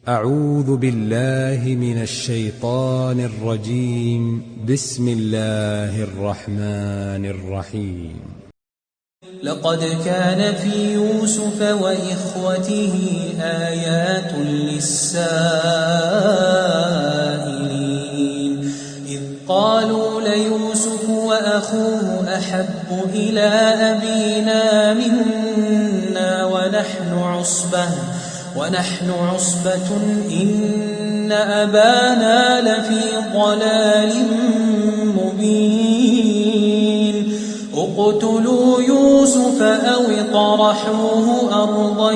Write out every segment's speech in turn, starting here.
أعوذ بالله من الشيطان الرجيم. بسم الله الرحمن الرحيم. لقد كان في يوسف وإخوته آيات للسائلين إذ قالوا ليوسف وأخوه أحب إلى أبينا منا ونحن عصبة إن أبانا لفي ضلال مبين اقتلوا يوسف أو اطرحوه أرضا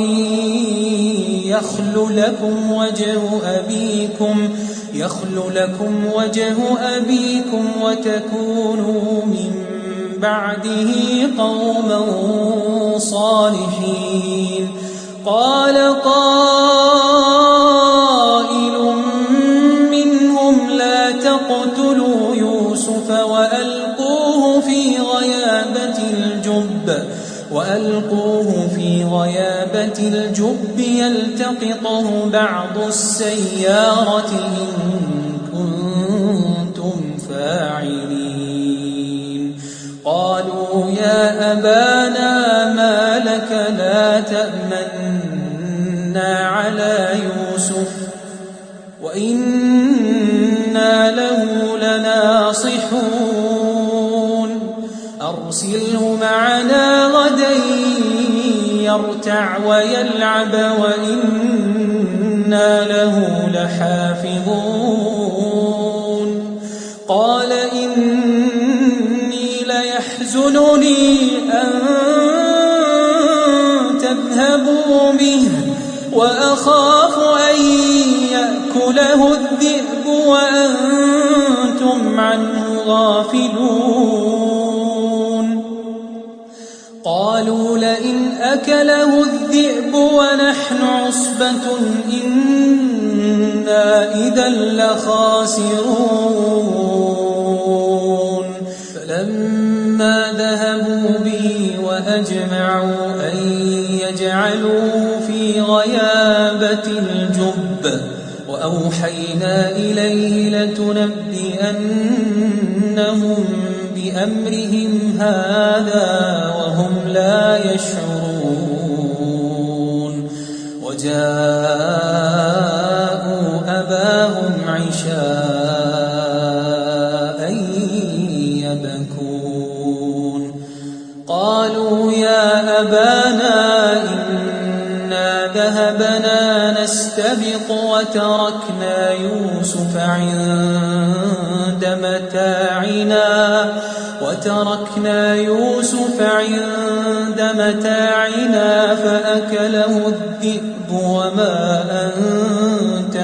يخل لكم وجه أبيكم وتكونوا من بعده قوما صالحين. قال قائل منهم لا تقتلوا يوسف وألقوه في غيابة الجب يلتقطه بعض السيارة إن كنتم فاعلين. قالوا يا أبانا ما لك لا تأمنا على يوسف وإنا له لناصحون أرسله معنا غدا يرتع ويلعب وإنا له لحافظون. قال إني ليحزنني أن تذهبوا به وأخاف أن يأكله الذئب وأنتم عنه غافلون. قالوا لئن أكله الذئب ونحن عصبة إنا إذا لخاسرون. فلما ذهبوا به وأجمعوا أن يجعلوه في غيابة الجب وأوحينا إليه لتنبئنهم بأمرهم هذا وهم لا يشعرون. وجاءوا أباهم عشاء يبكون. قالوا يا أبانا إنا ذهبنا نستبق وتركنا يوسف عند متاعنا فأكله الذئب وما أنت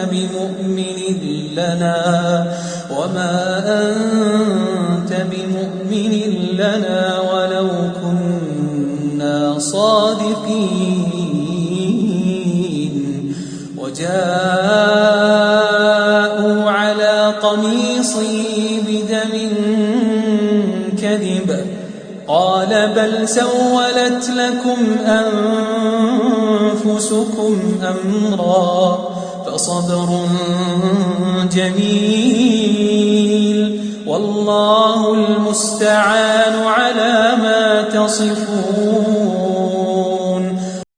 بمؤمن لنا ولو كنا صادقين. وجاءوا على قميصه بدم كذب قال بل سولت لكم أنفسكم أمرا فصبر جميل والله المستعان على ما تصفون.